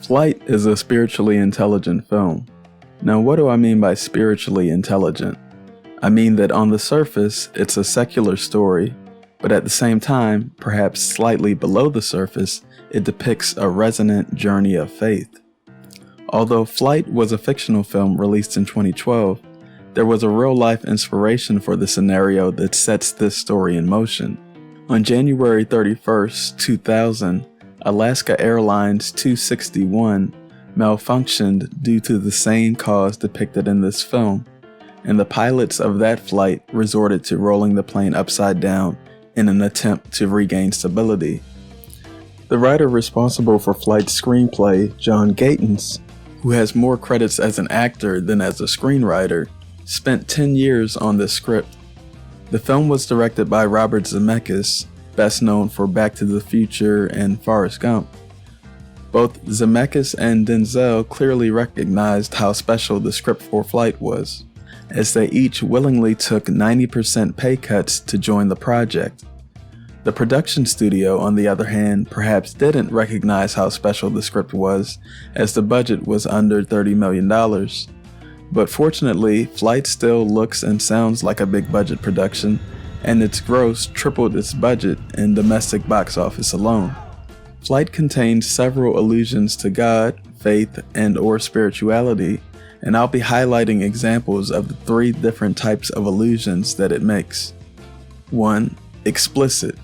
Flight is a spiritually intelligent film. Now, what do I mean by spiritually intelligent? I mean that on the surface, it's a secular story, but at the same time, perhaps slightly below the surface, it depicts a resonant journey of faith. Although Flight was a fictional film released in 2012, there was a real-life inspiration for the scenario that sets this story in motion. On January 31st, 2000, Alaska Airlines 261 malfunctioned due to the same cause depicted in this film, and the pilots of that flight resorted to rolling the plane upside down in an attempt to regain stability. The writer responsible for Flight's screenplay, John Gatins, who has more credits as an actor than as a screenwriter, spent 10 years on this script. The film was directed by Robert Zemeckis, best known for Back to the Future and Forrest Gump. Both Zemeckis and Denzel clearly recognized how special the script for Flight was, as they each willingly took 90% pay cuts to join the project. The production studio, on the other hand, perhaps didn't recognize how special the script was, as the budget was under $30 million. But fortunately, Flight still looks and sounds like a big budget production, and its gross tripled its budget in domestic box office alone. Flight contains several allusions to God, faith, and/or spirituality, and I'll be highlighting examples of the 3 different types of allusions that it makes. 1. Explicit.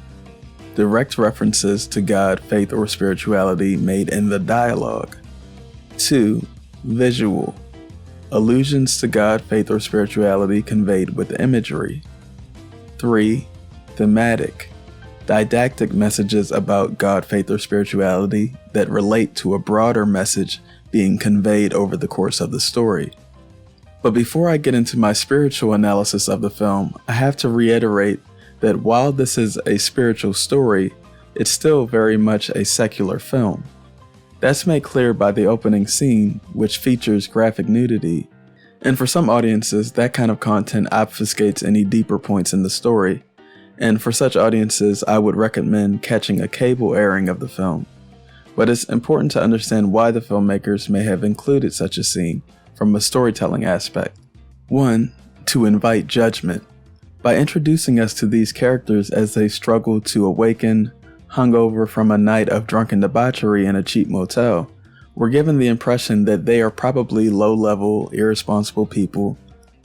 Direct references to God, faith, or spirituality made in the dialogue. 2. Visual. Allusions to God, faith, or spirituality conveyed with imagery. 3. Thematic. Didactic messages about God, faith, or spirituality that relate to a broader message being conveyed over the course of the story. But before I get into my spiritual analysis of the film, I have to reiterate that while this is a spiritual story, it's still very much a secular film. That's made clear by the opening scene, which features graphic nudity, and for some audiences, that kind of content obfuscates any deeper points in the story, and for such audiences, I would recommend catching a cable airing of the film. But it's important to understand why the filmmakers may have included such a scene from a storytelling aspect. 1. To invite judgment. By introducing us to these characters as they struggle to awaken, hungover from a night of drunken debauchery in a cheap motel, we're given the impression that they are probably low-level, irresponsible people,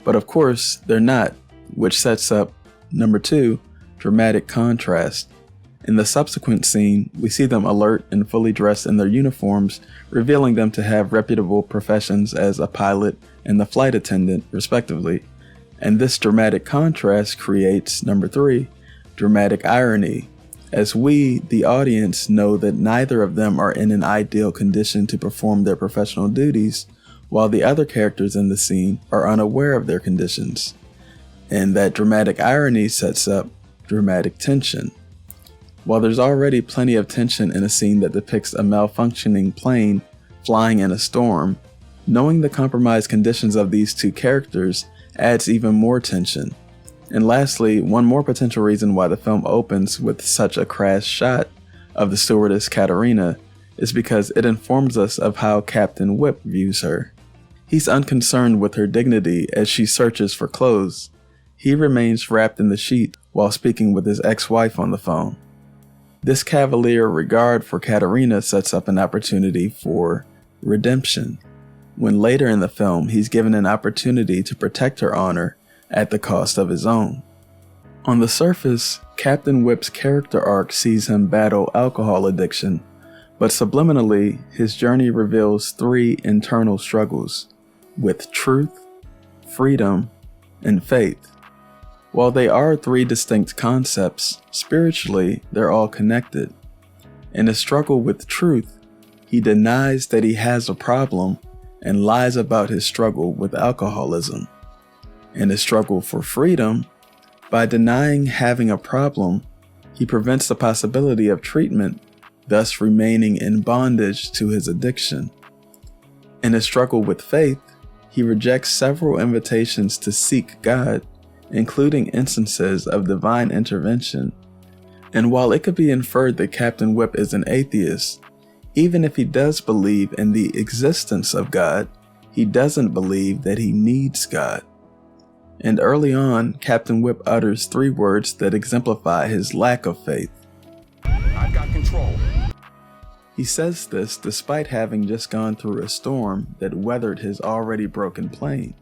but of course, they're not, which sets up, number 2, dramatic contrast. In the subsequent scene, we see them alert and fully dressed in their uniforms, revealing them to have reputable professions as a pilot and the flight attendant, respectively. And this dramatic contrast creates, number 3, dramatic irony, as we, the audience, know that neither of them are in an ideal condition to perform their professional duties, while the other characters in the scene are unaware of their conditions. And that dramatic irony sets up dramatic tension. While there's already plenty of tension in a scene that depicts a malfunctioning plane flying in a storm, knowing the compromised conditions of these 2 characters adds even more tension. And lastly, one more potential reason why the film opens with such a crass shot of the stewardess Katerina is because it informs us of how Captain Whip views her. He's unconcerned with her dignity as she searches for clothes. He remains wrapped in the sheet while speaking with his ex-wife on the phone. This cavalier regard for Katerina sets up an opportunity for redemption, when later in the film he's given an opportunity to protect her honor at the cost of his own. On the surface, Captain Whip's character arc sees him battle alcohol addiction, but subliminally, his journey reveals 3 internal struggles, with truth, freedom, and faith. While they are 3 distinct concepts, spiritually, they're all connected. In his struggle with truth, he denies that he has a problem and lies about his struggle with alcoholism. In his struggle for freedom, by denying having a problem, he prevents the possibility of treatment, thus remaining in bondage to his addiction. In his struggle with faith, he rejects several invitations to seek God, including instances of divine intervention. And while it could be inferred that Captain Whip is an atheist, Even if he does believe in the existence of God, he doesn't believe that he needs God. And early on, Captain Whip utters 3 words that exemplify his lack of faith. I've got control. He says this despite having just gone through a storm that weathered his already broken plane.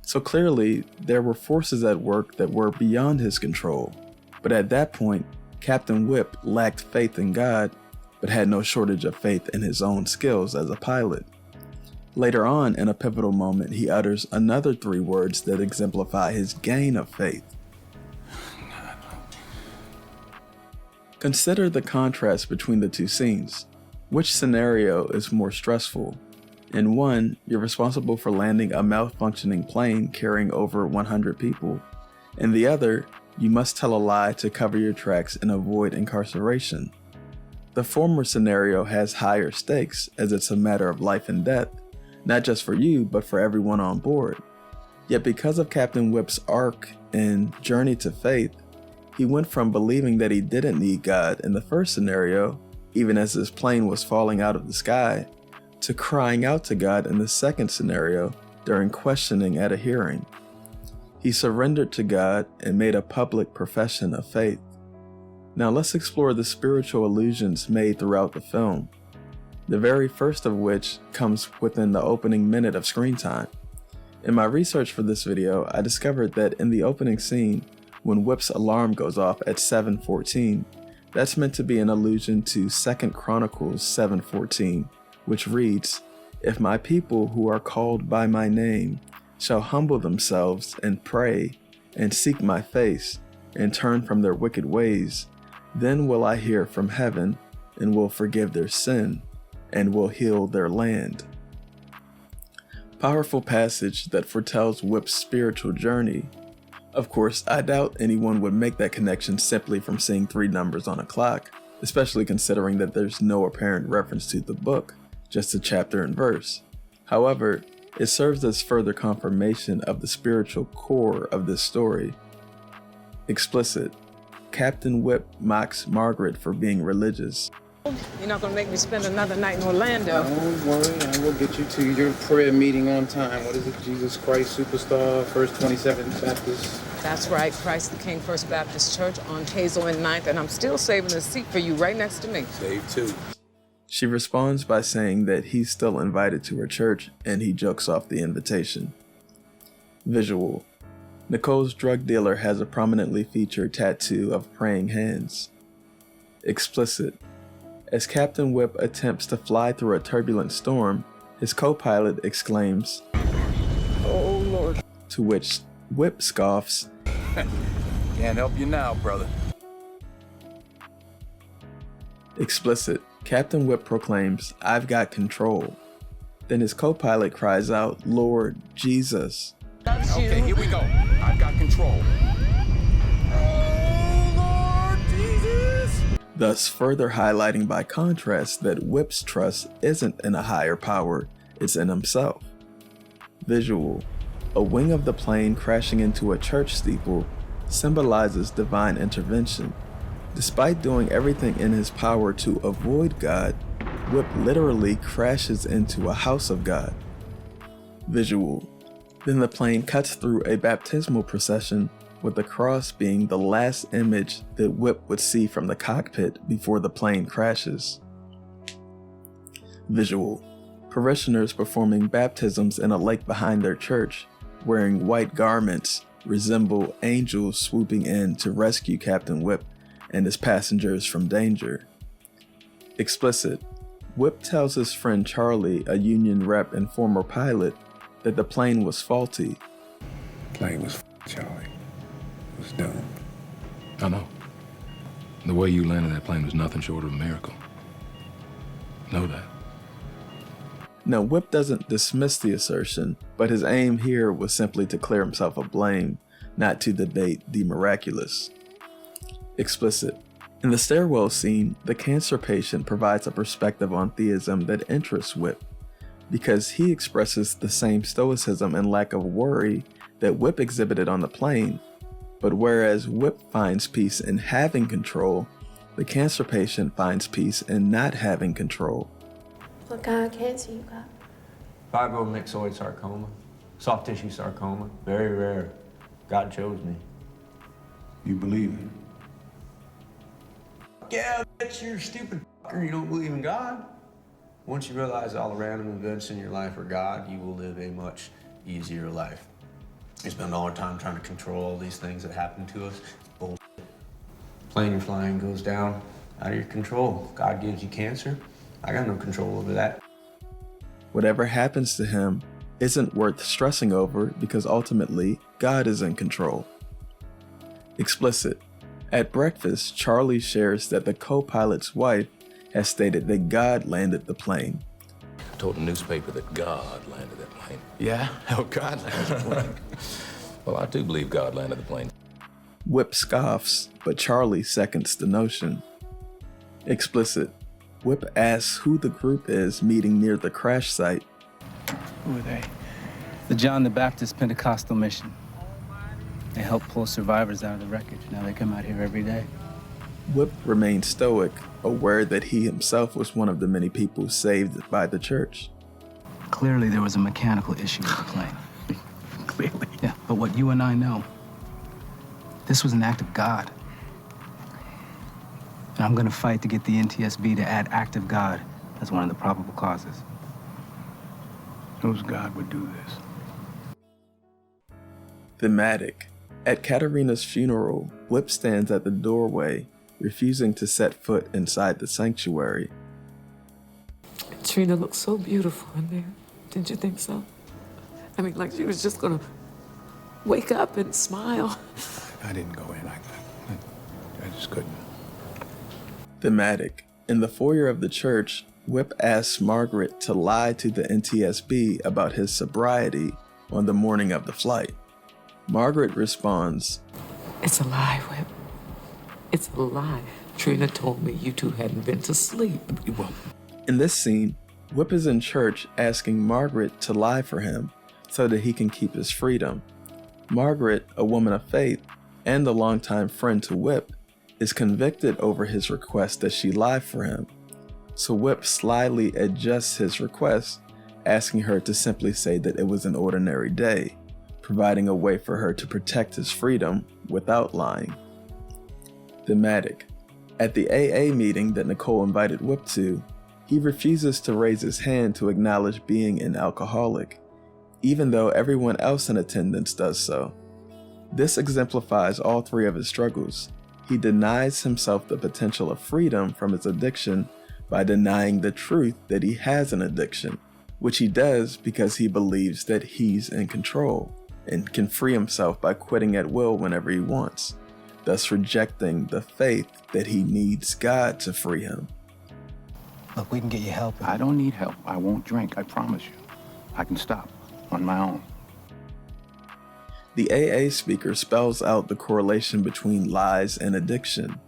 So clearly, there were forces at work that were beyond his control. But at that point, Captain Whip lacked faith in God, but had no shortage of faith in his own skills as a pilot. Later on, in a pivotal moment, he utters another 3 words that exemplify his gain of faith. Consider the contrast between the 2 scenes. Which scenario is more stressful? In one, you're responsible for landing a malfunctioning plane carrying over 100 people. In the other, you must tell a lie to cover your tracks and avoid incarceration. The former scenario has higher stakes as it's a matter of life and death, not just for you, but for everyone on board. Yet because of Captain Whip's arc and journey to faith, he went from believing that he didn't need God in the first scenario, even as his plane was falling out of the sky, to crying out to God in the second scenario during questioning at a hearing. He surrendered to God and made a public profession of faith. Now let's explore the spiritual allusions made throughout the film, the very first of which comes within the opening minute of screen time. In my research for this video, I discovered that in the opening scene, when Whip's alarm goes off at 7:14, that's meant to be an allusion to 2 Chronicles 7:14, which reads, "If my people who are called by my name shall humble themselves and pray and seek my face and turn from their wicked ways, then will I hear from heaven and will forgive their sin and will heal their land." Powerful passage that foretells Whip's spiritual journey. Of course, I doubt anyone would make that connection simply from seeing 3 numbers on a clock, especially considering that there's no apparent reference to the book, just a chapter and verse. However, it serves as further confirmation of the spiritual core of this story. Explicit. Captain Whip mocks Margaret for being religious. You're not going to make me spend another night in Orlando. Don't worry, I will get you to your prayer meeting on time. What is it? Jesus Christ Superstar, First 27th Baptist. That's right, Christ the King First Baptist Church on Hazel and 9th, and I'm still saving a seat for you right next to me. Save 2. She responds by saying that he's still invited to her church and he jokes off the invitation. Visual. Nicole's drug dealer has a prominently featured tattoo of praying hands. Explicit. As Captain Whip attempts to fly through a turbulent storm, his co-pilot exclaims, Oh, Lord. To which Whip scoffs, Can't help you now, brother. Explicit. Captain Whip proclaims, I've got control. Then his co-pilot cries out, Lord Jesus. Okay, here we go. I've got control. Oh, Lord Jesus! Thus further highlighting by contrast that Whip's trust isn't in a higher power, it's in himself. Visual. A wing of the plane crashing into a church steeple symbolizes divine intervention. Despite doing everything in his power to avoid God, Whip literally crashes into a house of God. Visual. Then the plane cuts through a baptismal procession, with the cross being the last image that Whip would see from the cockpit before the plane crashes. Visual. Parishioners performing baptisms in a lake behind their church, wearing white garments, resemble angels swooping in to rescue Captain Whip and his passengers from danger. Explicit. Whip tells his friend Charlie, a union rep and former pilot, that the plane was faulty. Plane was Charlie. It was dumb. I know. The way you landed that plane was nothing short of a miracle. Know that. Now, Whip doesn't dismiss the assertion, but his aim here was simply to clear himself of blame, not to debate the miraculous. Explicit. In the stairwell scene, the cancer patient provides a perspective on theism that interests Whip, because he expresses the same stoicism and lack of worry that Whip exhibited on the plane, but whereas Whip finds peace in having control, the cancer patient finds peace in not having control. What kind of cancer you got? Fibromyxoid sarcoma, soft tissue sarcoma, very rare. God chose me. You believe it? Yeah, bitch, you're a stupid fucker. You don't believe in God. Once you realize all the random events in your life are God, you will live a much easier life. We spend all our time trying to control all these things that happen to us. It's bullshit. Plane you're flying goes down, out of your control. God gives you cancer. I got no control over that. Whatever happens to him isn't worth stressing over because ultimately God is in control. Explicit. At breakfast, Charlie shares that the co-pilot's wife has stated that God landed the plane. I told the newspaper that God landed that plane. Yeah? Oh, God landed the plane. Well, I do believe God landed the plane. Whip scoffs, but Charlie seconds the notion. Explicit. Whip asks who the group is meeting near the crash site. Who are they? The John the Baptist Pentecostal Mission. They help pull survivors out of the wreckage. Now they come out here every day. Whip remains stoic, aware that he himself was one of the many people saved by the church. Clearly there was a mechanical issue with the plane. Clearly. Yeah, but what you and I know, this was an act of God. And I'm gonna fight to get the NTSB to add act of God as one of the probable causes. Knows God would do this. Thematic. At Katerina's funeral, Whip stands at the doorway, refusing to set foot inside the sanctuary. Trina looked so beautiful in there. Didn't you think so? I mean, like she was just gonna wake up and smile. I didn't go in. I just couldn't. Thematic. In the foyer of the church, Whip asks Margaret to lie to the NTSB about his sobriety on the morning of the flight. Margaret responds, It's a lie, Whip. It's a lie. Trina told me you two hadn't been to sleep. Well, in this scene, Whip is in church asking Margaret to lie for him so that he can keep his freedom. Margaret, a woman of faith and a longtime friend to Whip, is convicted over his request that she lie for him. So Whip slyly adjusts his request, asking her to simply say that it was an ordinary day, providing a way for her to protect his freedom without lying. Thematic. At the AA meeting that Nicole invited Whip to, he refuses to raise his hand to acknowledge being an alcoholic, even though everyone else in attendance does so. This exemplifies all three of his struggles. He denies himself the potential of freedom from his addiction by denying the truth that he has an addiction, which he does because he believes that he's in control and can free himself by quitting at will whenever he wants, thus rejecting the faith that he needs God to free him. Look, we can get you help. I don't need help. I won't drink, I promise you. I can stop on my own. The AA speaker spells out the correlation between lies and addiction,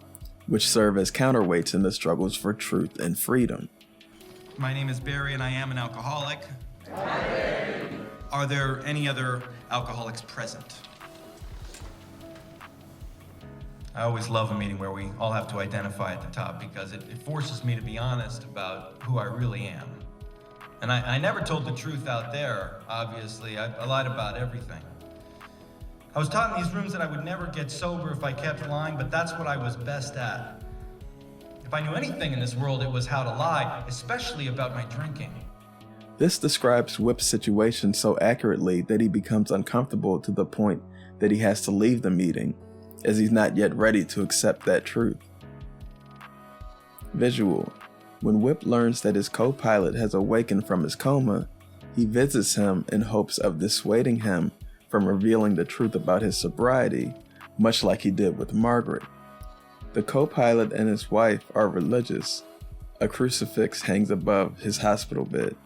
which serve as counterweights in the struggles for truth and freedom. My name is Barry and I am an alcoholic. Are there any other alcoholics present? I always love a meeting where we all have to identify at the top because it forces me to be honest about who I really am. And I never told the truth out there, obviously. I lied about everything. I was taught in these rooms that I would never get sober if I kept lying, but that's what I was best at. If I knew anything in this world, it was how to lie, especially about my drinking. This describes Whip's situation so accurately that he becomes uncomfortable to the point that he has to leave the meeting, as he's not yet ready to accept that truth. Visual. When Whip learns that his co-pilot has awakened from his coma, he visits him in hopes of dissuading him from revealing the truth about his sobriety, much like he did with Margaret. The co-pilot and his wife are religious. A crucifix hangs above his hospital bed.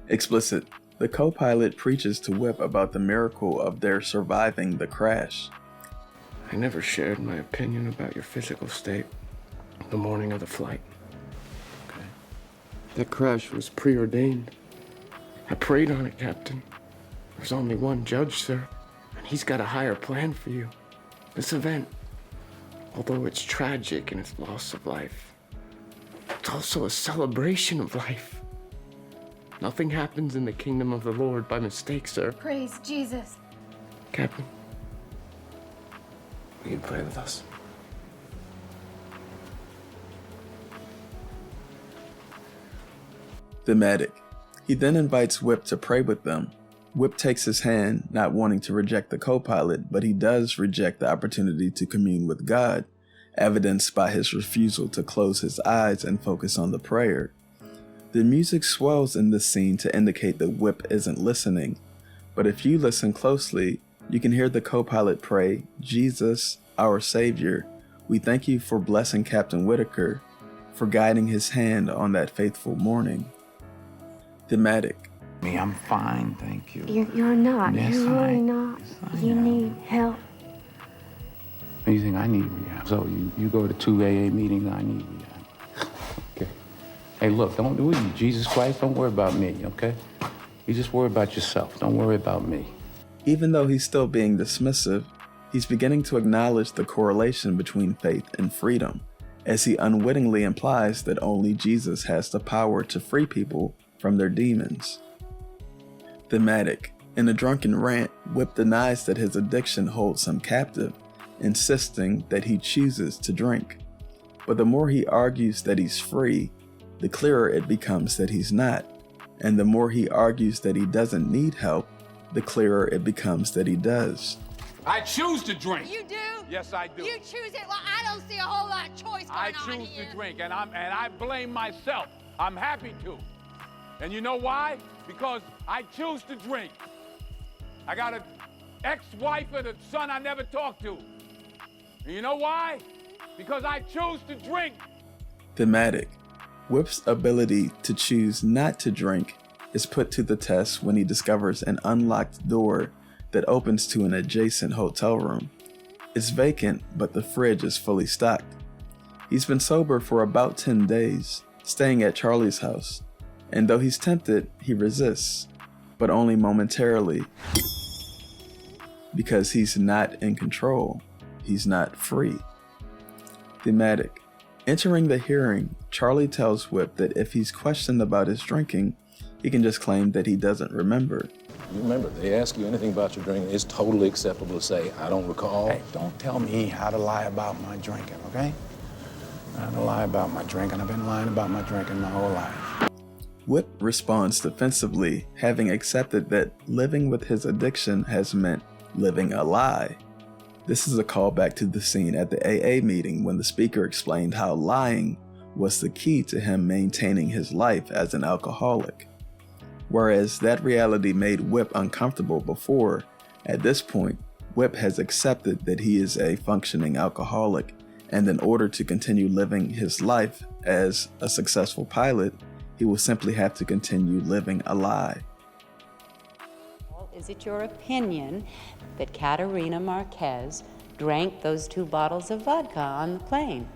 Explicit. The co-pilot preaches to Whip about the miracle of their surviving the crash. I never shared my opinion about your physical state the morning of the flight. Okay. That crash was preordained. I prayed on it, Captain. There's only one judge, sir, and he's got a higher plan for you. This event, Although it's tragic in its loss of life, it's also a celebration of life. Nothing happens in the kingdom of the Lord by mistake, sir. Praise Jesus. Captain, will you pray with us? Thematic. He then invites Whip to pray with them. Whip takes his hand, not wanting to reject the co-pilot, but he does reject the opportunity to commune with God, evidenced by his refusal to close his eyes and focus on the prayer. The music swells in this scene to indicate that Whip isn't listening, but if you listen closely, you can hear the co-pilot pray, "Jesus, our Savior, we thank you for blessing Captain Whitaker, for guiding his hand on that faithful morning." Thematic. Me, I'm fine, thank you. You're not. Yes, You're really not. Yes, I You am. need help. You think I need rehab? So you go to 2 AA meetings, I need rehab. Okay. Hey, look, don't do it. Jesus Christ, don't worry about me, okay? You just worry about yourself. Don't worry about me. Even though he's still being dismissive, he's beginning to acknowledge the correlation between faith and freedom, as he unwittingly implies that only Jesus has the power to free people from their demons. Thematic. In a drunken rant, Whip denies that his addiction holds him captive, insisting that he chooses to drink. But the more he argues that he's free, the clearer it becomes that he's not. And the more he argues that he doesn't need help, the clearer it becomes that he does. I choose to drink. You do? Yes, I do. You choose it? Well, I don't see a whole lot of choice going on choose here. to drink, and I blame myself. I'm happy to. And you know why? Because I choose to drink. I got an ex-wife and a son I never talked to. And you know why? Because I choose to drink. Thematic. Whip's ability to choose not to drink is put to the test when he discovers an unlocked door that opens to an adjacent hotel room. It's vacant, but the fridge is fully stocked. He's been sober for about 10 days, staying at Charlie's house, and though he's tempted, he resists, but only momentarily, because he's not in control. He's not free. Thematic. Entering the hearing, Charlie tells Whip that if he's questioned about his drinking, he can just claim that he doesn't remember. You remember, they ask you anything about your drinking, it's totally acceptable to say, I don't recall. Hey, don't tell me how to lie about my drinking, okay? How to lie about my drinking. I've been lying about my drinking my whole life. Whip responds defensively, having accepted that living with his addiction has meant living a lie. This is a callback to the scene at the AA meeting when the speaker explained how lying was the key to him maintaining his life as an alcoholic. Whereas that reality made Whip uncomfortable before, at this point, Whip has accepted that he is a functioning alcoholic, and in order to continue living his life as a successful pilot, he will simply have to continue living a lie. Is it your opinion that Caterina Marquez drank those 2 bottles of vodka on the plane?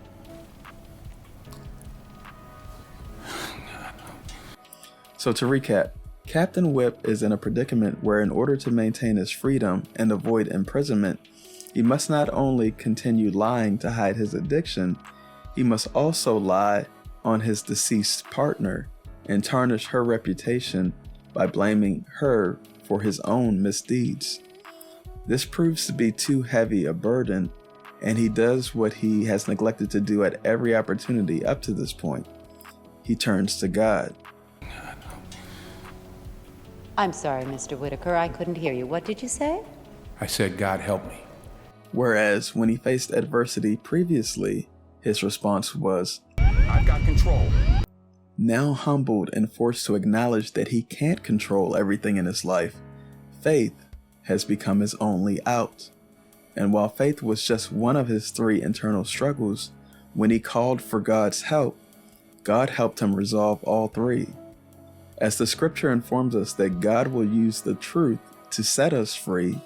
So to recap, Captain Whip is in a predicament where in order to maintain his freedom and avoid imprisonment, he must not only continue lying to hide his addiction, he must also lie on his deceased partner and tarnish her reputation by blaming her for his own misdeeds. This proves to be too heavy a burden, and he does what he has neglected to do at every opportunity up to this point. He turns to God. I'm sorry, Mr. Whitaker, I couldn't hear you. What did you say? I said, God help me. Whereas when he faced adversity previously, his response was, I've got control. Now humbled and forced to acknowledge that he can't control everything in his life, faith has become his only out. And while faith was just one of his 3 internal struggles, when he called for God's help, God helped him resolve all 3. As the scripture informs us that God will use the truth to set us free,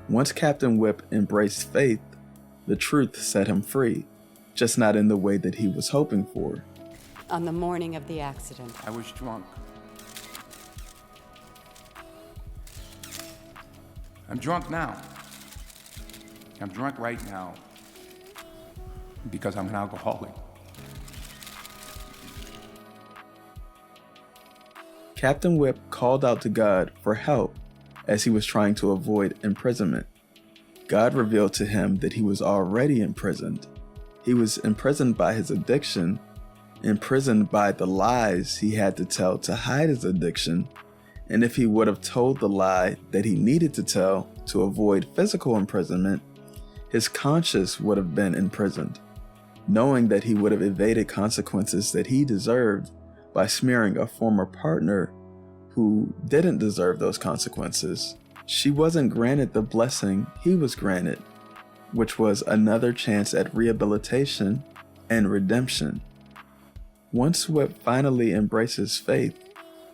once Captain Whip embraced faith, the truth set him free, just not in the way that he was hoping for. On the morning of the accident. I was drunk. I'm drunk now. I'm drunk right now. because I'm an alcoholic. Captain Whip called out to God for help as he was trying to avoid imprisonment. God revealed to him that he was already imprisoned. He was imprisoned by his addiction, imprisoned by the lies he had to tell to hide his addiction, and if he would have told the lie that he needed to tell to avoid physical imprisonment, his conscience would have been imprisoned, knowing that he would have evaded consequences that he deserved by smearing a former partner who didn't deserve those consequences. She wasn't granted the blessing he was granted, which was another chance at rehabilitation and redemption. Once Whip finally embraces faith,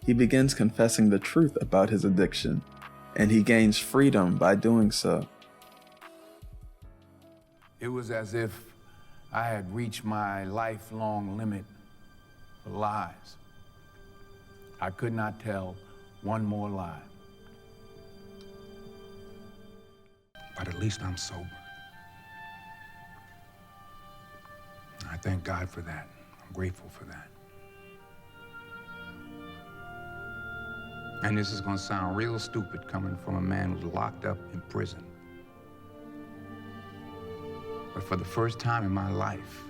he begins confessing the truth about his addiction, and he gains freedom by doing so. It was as if I had reached my lifelong limit for lies. I could not tell one more lie. But at least I'm sober. I thank God for that. I'm grateful for that. And this is gonna sound real stupid coming from a man who's locked up in prison. But for the first time in my life,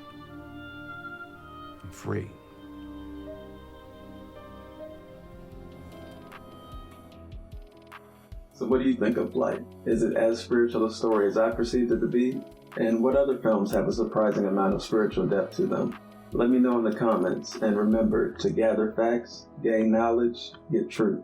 I'm free. So what do you think of Blight? Is it as spiritual a story as I perceived it to be? And what other films have a surprising amount of spiritual depth to them? Let me know in the comments, and remember to gather facts, gain knowledge, get truth.